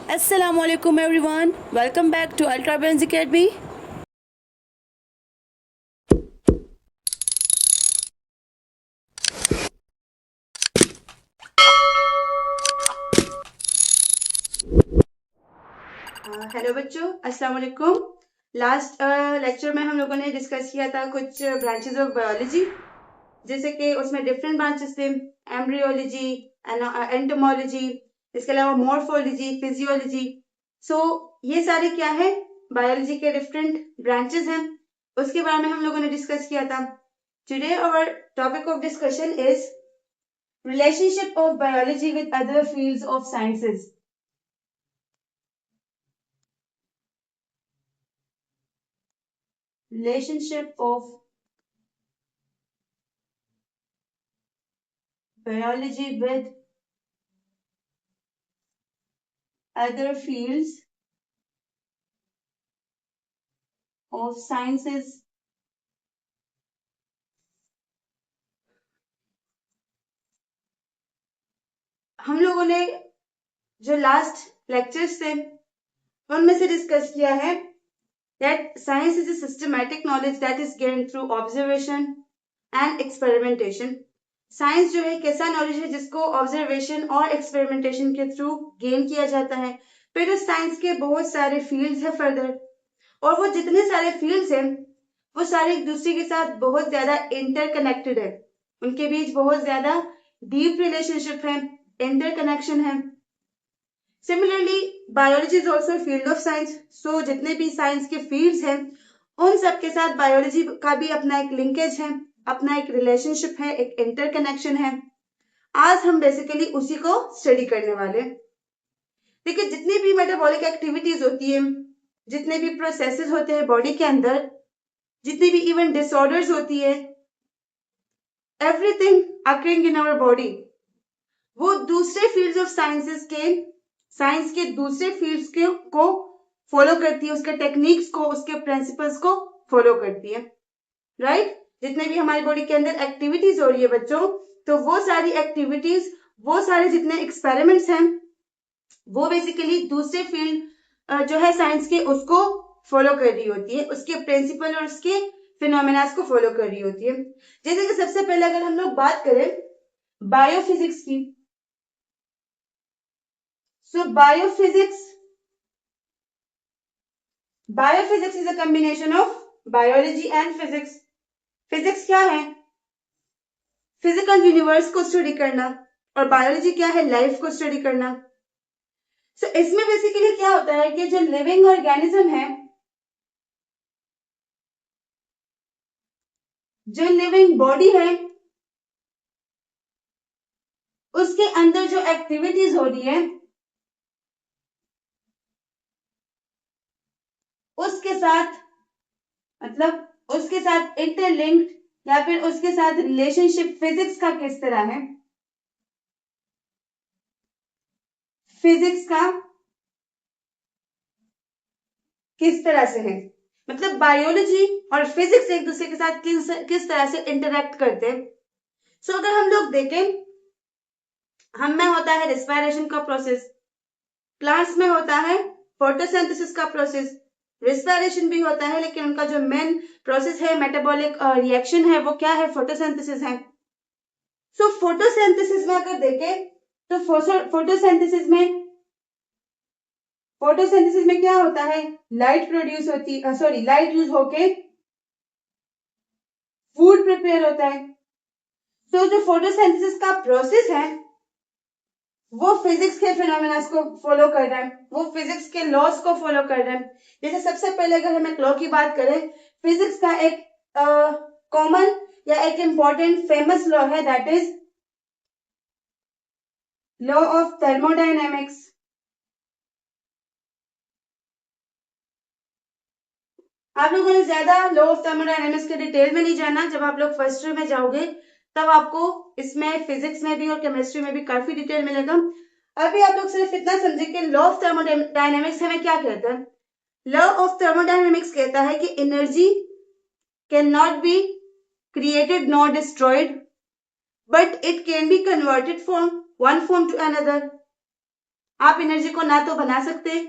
Assalamualaikum everyone. Welcome back to Ultra Brains Academy. Hello बच्चों, अस्सलाम वालेकुम। लास्ट लेक्चर में हम लोगों ने डिस्कस किया था कुछ ब्रांचेस ऑफ बायोलॉजी, जैसे कि उसमें डिफरेंट ब्रांचेस थे, एम्ब्रियोलॉजी, एंटोमोलॉजी, इसके अलावा मॉर्फोलॉजी, फिजियोलॉजी। सो ये सारे क्या है, बायोलॉजी के डिफरेंट ब्रांचेस हैं, उसके बारे में हम लोगों ने डिस्कस किया था। Today our topic of discussion is relationship of biology with other fields of sciences. Relationship of biology with other fields of sciences. हम लोगों ने जो लास्ट लेक्चर्स थे उनमें से डिस्कस किया है that science is a systematic knowledge that is gained through observation and experimentation. Science जो है एक ऐसा नॉलेज है जिसको ऑब्जर्वेशन और एक्सपेरिमेंटेशन के थ्रू गेन किया जाता है। फिर उस साइंस के बहुत सारे फील्ड्स है फर्दर, और वो जितने सारे फील्ड्स हैं वो सारे एक दूसरे के साथ बहुत ज्यादा इंटरकनेक्टेड है, उनके बीच बहुत ज्यादा डीप रिलेशनशिप है, इंटरकनेक्शन है। Similarly biology is also field of science. So जितने भी साइंस के फील्ड्स हैं उन सब के साथ बायोलॉजी का भी अपना एक लिंकेज है, अपना एक रिलेशनशिप है, एक इंटरकनेक्शन है। आज हम बेसिकली उसी को स्टडी करने वाले हैं। देखिए, जितनी भी मेटाबॉलिक एक्टिविटीज होती है, जितने भी प्रोसेसेस होते हैं बॉडी के अंदर, जितनी भी इवन डिसऑर्डर्स होती है, everything occurring in our body, वो दूसरे फील्ड्स ऑफ साइंस के दूसरे फील्ड्स को फॉलो करती है, उसके टेक्निक्स को, उसके प्रिंसिपल्स को फॉलो करती है, राइट? जितने भी हमारी बॉडी के अंदर एक्टिविटीज हो रही है बच्चों, तो वो सारी एक्टिविटीज, वो सारे जितने एक्सपेरिमेंट्स हैं, वो बेसिकली दूसरे फील्ड जो है साइंस के, उसको फॉलो कर रही होती है, उसके प्रिंसिपल और उसके फिनोमेनास को फॉलो कर रही होती है। जैसे कि सबसे पहले अगर हम लोग बात करें बायोफिजिक्स की, so biophysics is a combination of biology and physics. Physics क्या है? फिजिकल यूनिवर्स को स्टडी करना, और बायोलॉजी क्या है? लाइफ को स्टडी करना। सो इसमें बेसिकली क्या होता है कि जो लिविंग ऑर्गेनिज्म है, जो लिविंग बॉडी है, उसके अंदर जो एक्टिविटीज हो रही है, उसके साथ मतलब उसके साथ इंटरलिंक्ड या फिर उसके साथ रिलेशनशिप फिजिक्स का किस तरह है, फिजिक्स का किस तरह से है, मतलब बायोलॉजी और फिजिक्स एक दूसरे के साथ किस तरह से इंटरेक्ट करते हैं। सो अगर हम लोग देखें, हम में होता है रेस्पिरेशन का प्रोसेस, प्लांट्स में होता है फोटोसिंथेसिस का प्रोसेस, रेस्पिरेशन भी होता है, लेकिन उनका जो मेन प्रोसेस है, मेटाबॉलिक रिएक्शन है, वो क्या है? फोटोसिंथेसिस है। सो फोटोसिंथेसिस में अगर देखें तो फोटोसिंथेसिस में क्या होता है? लाइट प्रोड्यूस होती है, लाइट यूज होके फूड प्रिपेयर होता है। सो जो फोटोसिंथेसिस का प्रोसेस है वो फिजिक्स के फिनोमेना को फॉलो कर रहा है, वो फिजिक्स के लॉज को फॉलो कर रहा है। जैसे सबसे पहले अगर हम एक लॉ की बात करें, फिजिक्स का एक कॉमन या एक इंपॉर्टेंट फेमस लॉ है, that is law of thermodynamics. आप लोगों ने ज्यादा लॉ ऑफ थर्मोडायनेमिक्स के डिटेल में नहीं जाना, जब आप लोग फर्स्ट ईयर में जाओगे तब आपको इसमें फिजिक्स में भी और केमिस्ट्री में भी काफी डिटेल मिलेगा। अभी आप लोग सिर्फ इतना समझे कि लॉ ऑफ थर्मोडायनेमिक्स हमें क्या कहता है। लॉ ऑफ थर्मोडायनेमिक्स कहता है कि energy can not be created nor destroyed, but it can be converted from one form to another. आप एनर्जी को ना तो बना सकते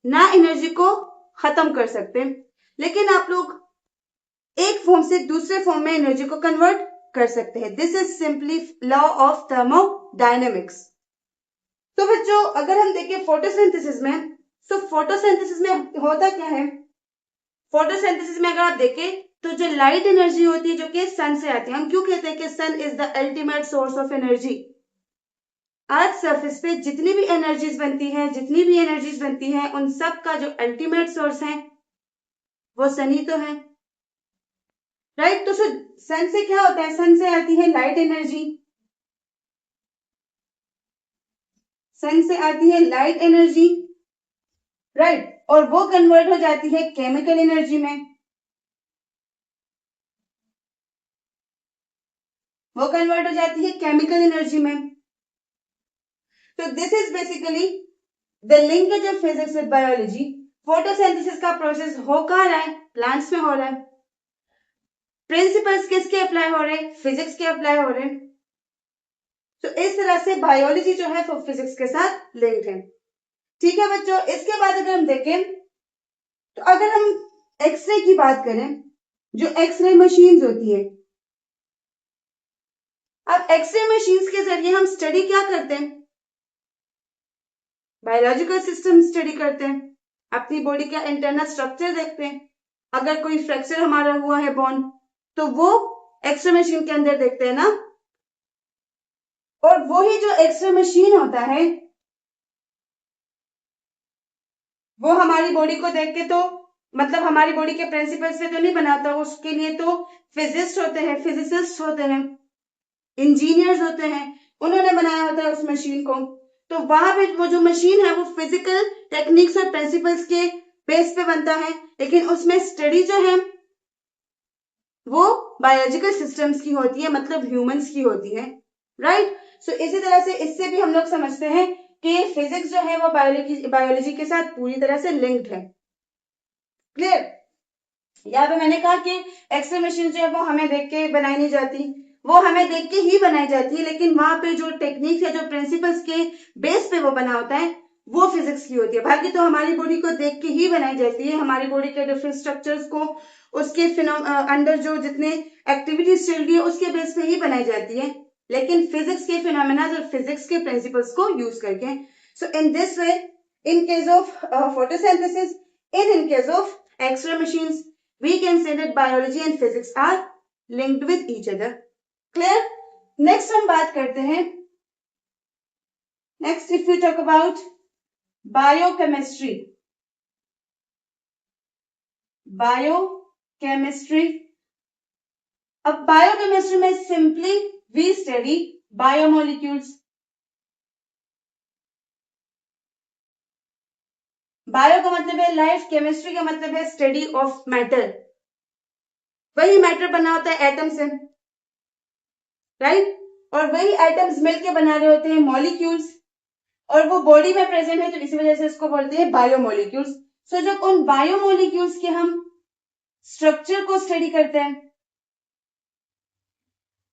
ना एनर्जी को खत्म कर सकते, लेकिन आप लोग एक फॉर्म से दूसरे फॉर्म में एनर्जी को कन्वर्ट कर सकते हैं। This is simply law of thermodynamics. तो बच्चों अगर हम देखें फोटोसिंथेसिस में, तो फोटोसिंथेसिस में होता क्या है, फोटोसिंथेसिस में अगर आप देखें तो जो लाइट एनर्जी होती है जो कि सन से आती है, हम क्यों कहते हैं कि sun is the ultimate source of energy. Earth surface पे जितनी भी एनर्जीज बनती हैं उन सब का जो अल्टीमेट सोर्स है वो सन ही तो है, राइट। तो सन से क्या होता है, सन से आती है लाइट एनर्जी, सन से आती है लाइट एनर्जी, राइट, और वो कन्वर्ट हो जाती है केमिकल एनर्जी में, वो कन्वर्ट हो जाती है केमिकल एनर्जी में। तो this is basically the linkage of physics with biology. Photosynthesis का प्रोसेस हो कहाँ रहा है, प्लांट्स में हो रहा है। प्रिंसिपल्स किसके अप्लाई हो रहे हैं, फिजिक्स के अप्लाई हो रहे हैं। तो इस तरह से बायोलॉजी जो है वो फिजिक्स के साथ लिंक्ड है, ठीक है बच्चों। इसके बाद अगर हम देखें तो अगर हम एक्सरे की बात करें, जो एक्सरे मशीन्स होती है, अब एक्सरे मशीन्स के जरिए हम स्टडी क्या करते हैं, बायोलॉजिकल सिस्टम स्टडी करते हैं, अपनी बॉडी का इंटरनल स्ट्रक्चर देखते हैं। अगर कोई फ्रैक्चर हमारा हुआ है बोन, तो वो एक्सरे मशीन के अंदर देखते हैं ना। और वही जो एक्सरे मशीन होता है वो हमारी बॉडी को देख के तो मतलब हमारी बॉडी के प्रिंसिपल से तो नहीं बनाता, उसके लिए तो फिजिस्ट होते हैं, फिजिसिस्ट होते हैं, इंजीनियर्स होते हैं, उन्होंने बनाया होता है उस मशीन को। तो वहां पे वो जो मशीन है वो फिजिकल टेक्निक्स और प्रिंसिपल्स के बेस पे बनता है, लेकिन उसमें स्टडी जो है वो बायोलॉजिकल सिस्टम्स की होती है, मतलब ह्यूमंस की होती है, राइट। सो इसी तरह से इससे भी हम लोग समझते हैं कि फिजिक्स जो है वो बायोलॉजी के साथ पूरी तरह से लिंक्ड है। क्लियर। यहाँ पे मैंने कहा कि एक्सरे मशीन जो है वो हमें देख के बनाई नहीं जाती, वो हमें देख के ही बनाई जाती है, लेकिन वहां पे जो टेक्निक है, जो प्रिंसिपल्स के बेस पे वो बना होता है वो फिजिक्स की होती है। बाकी तो हमारी बॉडी को देख के ही बनाई जाती है, हमारी बॉडी के डिफरेंट स्ट्रक्चर्स को उसके अंदर जो जितने एक्टिविटीज चल रही है उसके बेस पे ही बनाई जाती है, लेकिन फिजिक्स के फिनोमेना और फिजिक्स के प्रिंसिपल्स को यूज करके। So in this way, in case of photosynthesis, in case of X-ray machines, we can say that biology and physics are linked with each other. Clear? Next हम बात करते हैं, next if we talk about biochemistry. Biochemistry. अब biochemistry में simply we study biomolecules. Bio का मतलब है life, chemistry का मतलब है स्टडी ऑफ मैटर। वही मैटर बना होता है एटम से, राइट, और वही एटम्स मिलके बना रहे होते हैं मॉलिक्यूल्स, और वो बॉडी में प्रेजेंट है तो इसी वजह से इसको बोलते हैं बायोमोलिक्यूल्स। सो जब उन बायोमोलिक्यूल्स के हम स्ट्रक्चर को स्टडी करते हैं,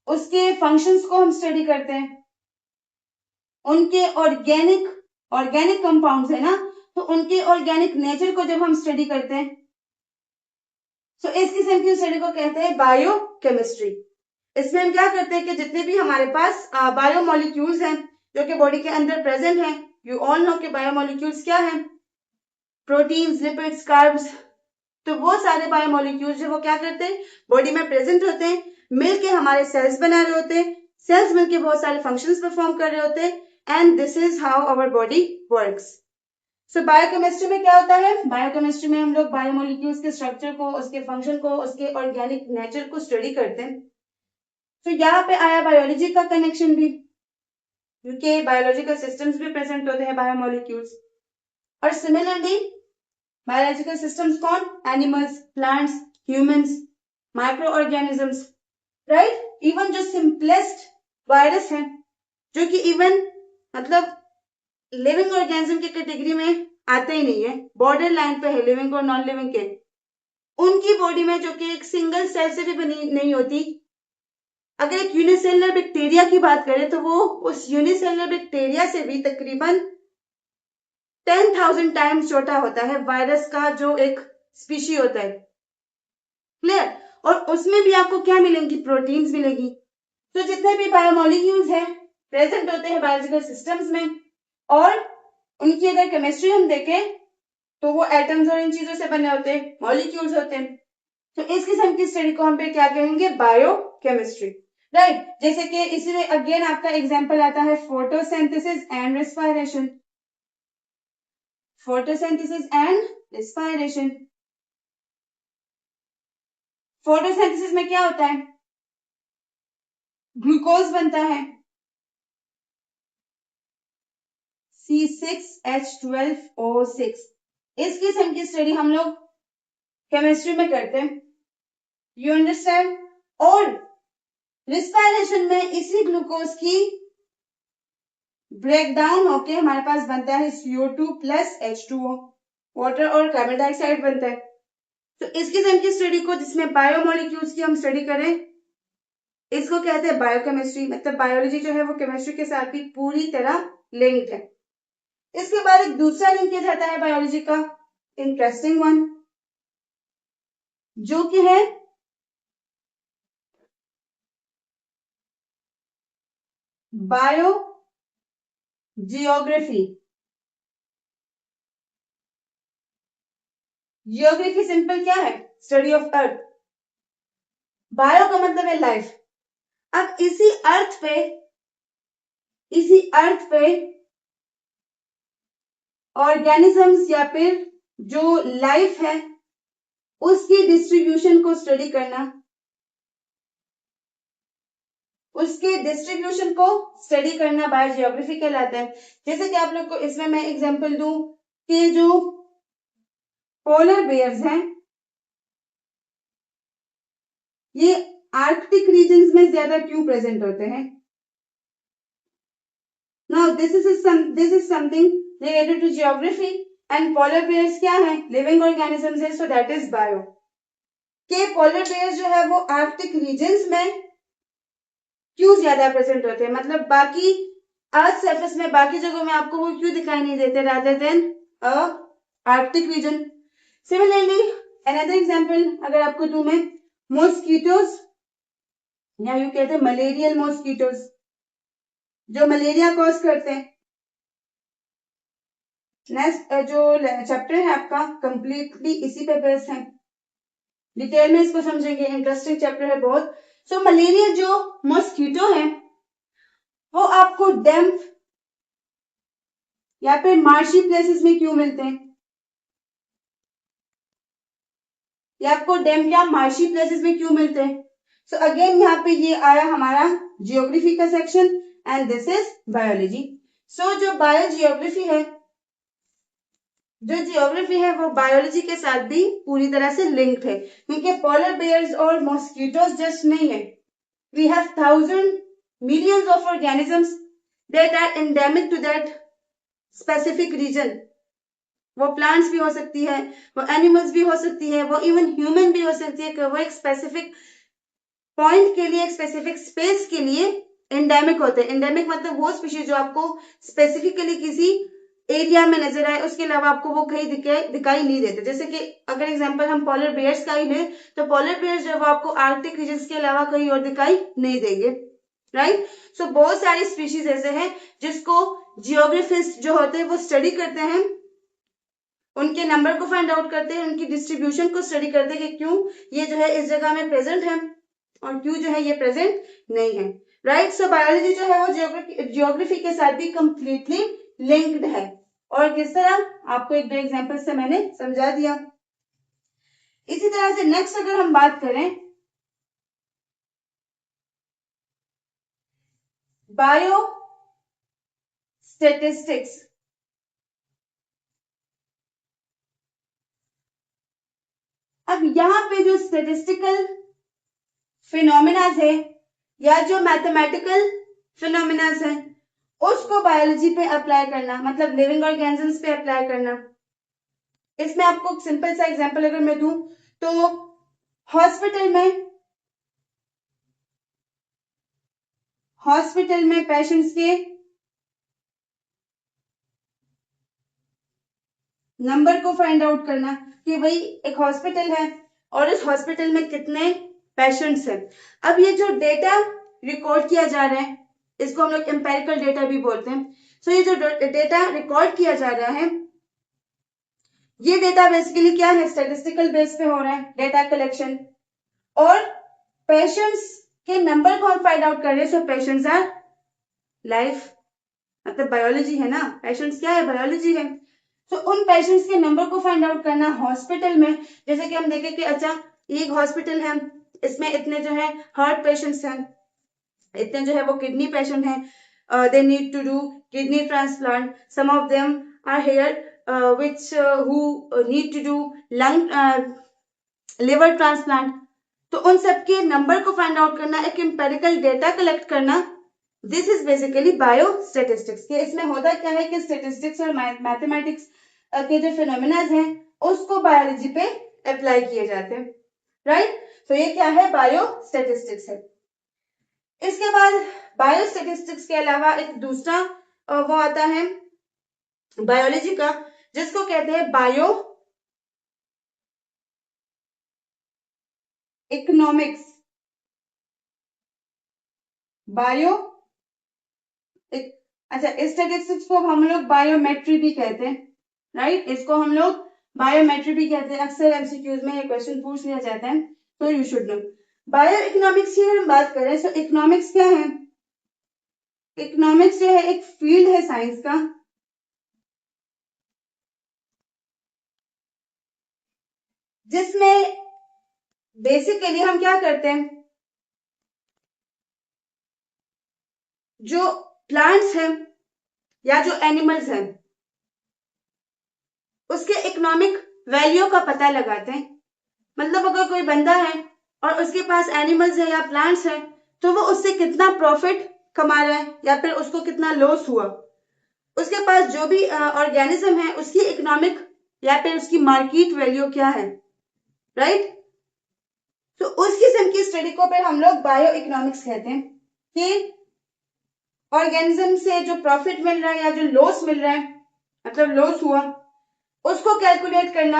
उसके फंक्शंस को हम स्टडी करते हैं, उनके ऑर्गेनिक कंपाउंड्स है ना, तो उनके ऑर्गेनिक नेचर को जब हम स्टडी करते हैं, तो इस किस्म की स्टडी को कहते हैं बायोकेमिस्ट्री। इसमें हम क्या करते हैं कि जितने भी हमारे पास बायोमोलिक्यूल्स हैं जो कि बॉडी के अंदर प्रेजेंट हैं, यू ऑल नो कि बायोमोलिक्यूल्स क्या हैं, प्रोटीन्स, लिपिड्स, कार्ब्स। तो वो सारे बायोमोलिक्यूल्स जो वो क्या करते हैं, बॉडी में प्रेजेंट होते हैं, मिलके हमारे सेल्स बना रहे होते हैं, सेल्स मिलके बहुत सारे फंक्शंस परफॉर्म कर रहे होते हैं, and this is how our body works. So biochemistry में क्या होता है, बायोकेमिस्ट्री में हम लोग बायोमोलिक्यूल्स के स्ट्रक्चर को, उसके फंक्शन को, उसके ऑर्गेनिक नेचर को स्टडी करते हैं। तो यहाँ पे आया बायोलॉजी का कनेक्शन भी, क्योंकि बायोलॉजिकल सिस्टम्स भी प्रेजेंट होते हैं बायोमोलिक्यूल्स। और सिमिलरली बायोलॉजिकल सिस्टम्स कौन, animals, plants, humans, micro organisms, right. Even जो सिंपलेस्ट वायरस है जो कि इवन मतलब लिविंग ऑर्गेनिज्म की कैटेगरी में आते ही नहीं है, बॉर्डर लाइन पे है लिविंग और नॉन लिविंग के, उनकी बॉडी में जो कि एक सिंगल सेल से भी बनी नहीं होती, अगर एक यूनिसेलुलर बैक्टीरिया की बात करें तो वो उस यूनिसेलुलर बैक्टीरिया से भी तकरीबन 10,000 टाइम्स छोटा होता है वायरस का जो एक स्पीशी होता है, क्लियर। और उसमें भी आपको क्या मिलेंगी, प्रोटीन्स मिलेगी। तो जितने भी बायोमोलिक्यूल्स हैं प्रेजेंट होते हैं बायोलॉजिकल सिस्टम्स में, और उनकी अगर केमिस्ट्री हम देखें तो वो एटम्स और इन चीजों से बने होते हैं, मॉलिक्यूल्स होते हैं। तो इस किस्म की स्टडी को हम पे क्या कहेंगे, बायोकेमिस्ट्री, राइट। जैसे कि इसमें अगेन आपका एग्जांपल आता है photosynthesis and respiration. Photosynthesis and respiration. Photosynthesis में क्या होता है, ग्लूकोज बनता है, C6H12O6। इस किस्म की स्टडी हम लोग केमिस्ट्री में करते हैं, यू अंडरस्टैंड। और रिस्पायरेशन में इसी ग्लूकोज की ब्रेक डाउन होके हमारे पास बनता है CO2 प्लस H2O, वाटर और कार्बन डाइऑक्साइड बनता है। तो इस किस्म की स्टडी को, जिसमें बायोमोलिक्यूल्स की हम स्टडी करें, इसको कहते हैं बायोकेमिस्ट्री। मतलब बायोलॉजी जो है वो केमिस्ट्री के साथ भी पूरी तरह लिंक्ड है। इसके बाद एक दूसरा लिंकेज आता है बायोलॉजी का, इंटरेस्टिंग वन, जो कि है बायो जियोग्राफी। जियोग्राफी सिंपल क्या है, स्टडी ऑफ अर्थ। बायो का मतलब है लाइफ। अब इसी अर्थ पे ऑर्गेनिजम्स या फिर जो लाइफ है उसकी डिस्ट्रीब्यूशन को स्टडी करना, उसके डिस्ट्रीब्यूशन को स्टडी करना बायोजियोग्राफी कहलाता है। जैसे कि आप लोग को इसमें मैं एग्जांपल दूं कि जो पोलर बेयर्स हैं ये आर्कटिक रीजन्स में ज्यादा क्यों प्रेजेंट होते हैं। Now this is something related to geography, and polar bears क्या है, लिविंग ऑर्गेनिजम्स है, सो दैट इज बायो। के पोलर बेयर्स जो है वो आर्कटिक रीजन्स में क्यों ज्यादा प्रेजेंट होते हैं, मतलब बाकी अर्थ सरफेस में बाकी जगहों में आपको वो क्यों दिखाई नहीं देते rather than Arctic region. Similarly another example अगर आपको दूं मैं, मॉस्किटोज, या यूं कहते हैं मलेरियल मॉस्किटोज, जो मलेरिया कॉज करते हैं। नेक्स्ट जो चैप्टर है आपका कंप्लीटली इसी पे बेस्ड है, डिटेल में इसको समझेंगे, इंटरेस्टिंग चैप्टर है बहुत। सो मलेरिया जो मॉस्किटो है वो आपको डैम्प या फिर मार्शी प्लेसेस में क्यों मिलते हैं, या आपको डैम्प या मार्शी प्लेसेस में क्यों मिलते हैं। सो अगेन यहाँ पे ये आया हमारा जियोग्राफी का section, and this is biology. So जो बायोजियोग्राफी है, जो जियोग्राफी है वो बायोलॉजी के साथ भी पूरी तरह से लिंक्ड है, क्योंकि पोलर बेयर्स और मॉस्किटोज जस्ट नहीं है, we have thousand millions of organisms that are endemic to that specific region. वो प्लांट्स भी हो सकती है, वो एनिमल्स भी हो सकती है, वो इवन ह्यूमन भी हो सकती है, कि वो एक स्पेसिफिक पॉइंट के लिए, एक स्पेसिफिक स्पेस के लिए एंडेमिक होते हैं। एंडेमिक मतलब वो स्पीशीज जो आपको स्पेसिफिकली किसी एरिया में नजर आए, उसके अलावा आपको वो कहीं दिखाई नहीं देते। जैसे कि अगर एग्जांपल हम पोलर बेयर्स का ही लें, तो पोलर बेयर्स जो वो आपको आर्कटिक रीजन के अलावा कहीं और दिखाई नहीं देंगे, राइट। सो बहुत सारी स्पीशीज ऐसे हैं जिसको जियोग्राफिस्ट जो होते हैं वो स्टडी करते हैं, उनके नंबर को फाइंड आउट करते हैं, उनकी डिस्ट्रीब्यूशन को स्टडी करते हैं कि क्यों ये जो है इस जगह में प्रेजेंट है और क्यों जो है ये प्रेजेंट नहीं है, राइट। सो बायोलॉजी जो है वो जियोग्राफी के साथ भी कंप्लीटली लिंक्ड है। और किस तरह, आपको एक दो एग्जांपल से मैंने समझा दिया। इसी तरह से नेक्स्ट अगर हम बात करें बायो स्टेटिस्टिक्स, अब यहाँ पे जो स्टेटिस्टिकल फिनोमिनाज है या जो मैथमेटिकल फिनोमिनाज है उसको बायोलॉजी पे अप्लाई करना, मतलब लिविंग ऑर्गेनिजम्स पे अप्लाई करना। इसमें आपको सिंपल सा एग्जांपल अगर मैं दूं तो हॉस्पिटल में पेशेंट्स के नंबर को फाइंड आउट करना कि भाई एक हॉस्पिटल है और इस हॉस्पिटल में कितने पेशेंट्स हैं। अब ये जो डेटा रिकॉर्ड किया जा रहा है इसको हम लोग एम्पेरिकल डेटा भी बोलते हैं। सो ये जो डेटा रिकॉर्ड किया जा रहा है ये डेटा बेसिकली क्या है, स्टैटिस्टिकल बेस पे हो रहा है डेटा कलेक्शन, और पेशेंट्स के नंबर को हम फाइंड आउट कर रहे हैं। सो पेशेंट्स आर लाइफ, मतलब बायोलॉजी है ना, पेशेंट्स क्या है, बायोलॉजी है। तो उन पेशेंट्स के नंबर को फाइंड आउट करना हॉस्पिटल में, जैसे कि हम देखें कि अच्छा ये एक हॉस्पिटल है, इसमें इतने जो है हार्ट पेशेंट्स हैं, इतने जो है वो किडनी पेशेंट हैं, they need to do kidney transplant, some of them are here which who need to do lung liver transplant. तो उन सबके नंबर को फाइंड आउट करना, एक एम्पेरिकल डेटा कलेक्ट करना, this is basically bio statistics. इसमें होता क्या है कि स्टेटिस्टिक्स और मैथमेटिक्स के जो फिनोमिना हैं उसको बायोलॉजी पे अप्लाई किए जाते हैं, राइट। तो ये क्या है, बायो स्टेटिस्टिक्स है। इसके बाद बायो स्टेटिस्टिक्स के अलावा एक दूसरा वो आता है बायोलॉजी का, जिसको कहते हैं बायो इकोनॉमिक्स। बायो अच्छा, स्टैटिस्टिक्स को हम लोग बायोमेट्री भी कहते हैं, राइट। इसको हम लोग बायोमेट्री भी कहते हैं। अक्सर एमसीक्यूज में ये क्वेश्चन पूछ लिया जाता है, तो you should know. Bio economics की हम बात करें तो इकोनॉमिक्स क्या है, इकोनॉमिक्स जो है एक फील्ड है साइंस का जिसमें बेसिकली हम क्या करते हैं, जो प्लांट्स हैं या जो एनिमल्स हैं उसके इकोनॉमिक वैल्यू का पता लगाते हैं। मतलब अगर कोई बंदा है और उसके पास एनिमल्स है या प्लांट्स है तो वो उससे कितना प्रॉफिट कमा रहा है या फिर उसको कितना लॉस हुआ, उसके पास जो भी ऑर्गेनिज्म है उसकी इकोनॉमिक या फिर उसकी मार्केट वैल्यू क्या है, राइट। तो उस किस्म की स्टडी को फिर हम लोग बायो इकोनॉमिक्स कहते हैं कि ऑर्गेनिज्म से जो प्रॉफिट मिल रहा है या जो लॉस मिल रहा है, मतलब लॉस हुआ, उसको कैलकुलेट करना,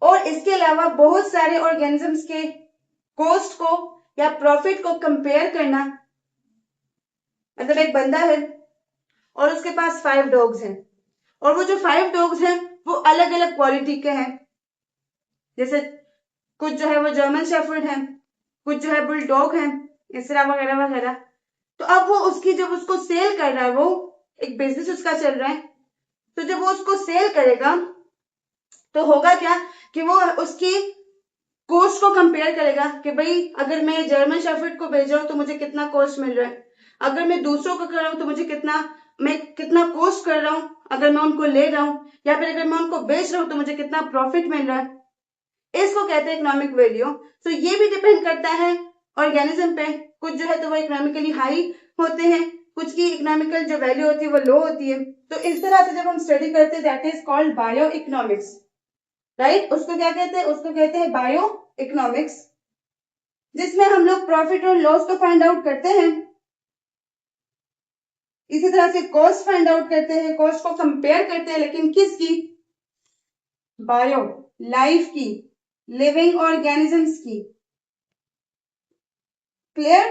और इसके अलावा बहुत सारे ऑर्गेनिजम्स के कॉस्ट को या प्रॉफिट को कंपेयर करना। मतलब एक बंदा है और उसके पास 5 डॉग्स हैं और वो जो 5 डॉग्स हैं वो अलग अलग क्वालिटी के हैं, जैसे कुछ जो है वो जर्मन शेफर्ड है, कुछ जो है बुलडॉग है, इस तरह वगैरह वगैरह। तो अब वो उसकी जब उसको सेल कर रहा है, वो एक बिजनेस उसका चल रहा है, तो जब वो उसको सेल करेगा तो होगा क्या कि वो उसकी कॉस्ट को कंपेयर करेगा कि भाई अगर मैं जर्मन शेफर्ड को भेज रहा हूँ तो मुझे कितना कॉस्ट मिल रहा है, अगर मैं दूसरों को कर रहा हूँ तो मुझे कितना कॉस्ट कर रहा हूँ अगर मैं उनको ले रहा हूँ, या फिर अगर मैं उनको बेच रहा हूँ तो मुझे कितना प्रॉफिट मिल रहा है। इसको कहते हैं इकोनॉमिक वैल्यू। तो ये भी डिपेंड करता है ऑर्गेनिज्म पे, कुछ जो है तो वो इकोनॉमिकली हाई होते हैं, कुछ की इकोनॉमिकल जो वैल्यू होती है वो लो होती है। तो इस तरह से जब हम स्टडी करते हैं that is called bio economics, right. उसको क्या कहते हैं, उसको कहते हैं बायो इकोनॉमिक्स, जिसमें हम लोग प्रॉफिट और लॉस को फाइंड आउट करते हैं, इसी तरह से कॉस्ट फाइंड आउट करते हैं, कॉस्ट को कंपेयर करते हैं, लेकिन किसकी, बायो लाइफ की, लिविंग ऑर्गेनिजम्स की। क्लियर।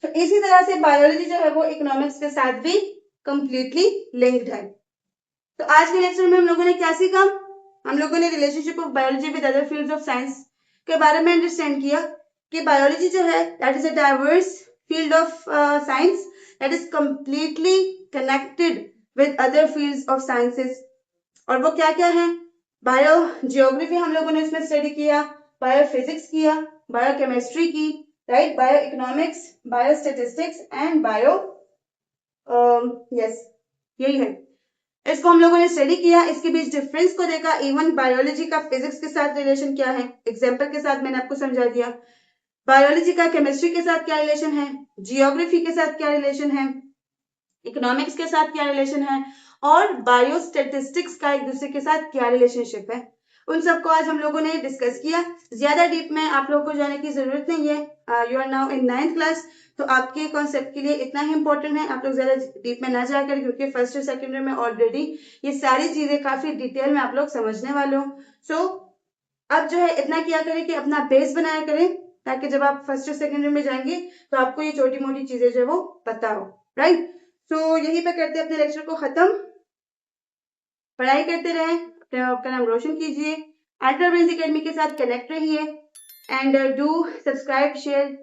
तो इसी तरह से बायोलॉजी जो है वो इकोनॉमिक्स के साथ भी कंप्लीटली लिंक्ड है। तो आज के लेक्चर में हम लोगों ने क्या सीखा, हम लोगों ने relationship of biology with other fields of science के बारे में अंडरस्टैंड किया कि बायोलॉजी जो है that is a diverse field of science that is completely connected with other fields of sciences. और वो क्या क्या है, बायो जियोग्राफी हम लोगों ने इसमें स्टडी किया, बायो फिजिक्स किया, बायो केमिस्ट्री की, right, bio economics, bio statistics and bio yes, यही है। इसको हम लोगों ने स्टडी किया, इसके बीच डिफरेंस को देखा, इवन बायोलॉजी का फिजिक्स के साथ रिलेशन क्या है, एग्जाम्पल के साथ मैंने आपको समझा दिया। बायोलॉजी का केमिस्ट्री के साथ क्या रिलेशन है, जियोग्राफी के साथ क्या रिलेशन है, इकोनॉमिक्स के साथ क्या रिलेशन है, और बायो स्टेटिस्टिक्स का एक दूसरे के साथ क्या रिलेशनशिप है, उन सबको आज हम लोगों ने डिस्कस किया। ज्यादा डीप में आप लोगों को जाने की जरूरत नहीं है, you are now in 9th class, तो आपके कॉन्सेप्ट के लिए इतना ही इंपॉर्टेंट है, आप लोग ज़्यादा डीप में ना जाकर, क्योंकि फर्स्ट और सेकेंड में ऑलरेडी ये सारी चीज़ें काफ़ी डिटेल में आप लोग समझने वाले हो। सो अब जो है इतना किया करें कि अपना बेस बनाया करें, ताकि जब आप फर्स्ट और सेकेंड में जाएंगे तो आपको ये छोटी मोटी चीज़ें जो है वो पता हो, राइट। सो यहीं पे करते हैं अपने लेक्चर को ख़त्म। पढ़ाई करते रहें, अपने आपका नाम रोशन कीजिए, अल्ट्रा ब्रेन्स एकेडमी के साथ कनेक्ट रहिए एंड डू सब्सक्राइब, शेयर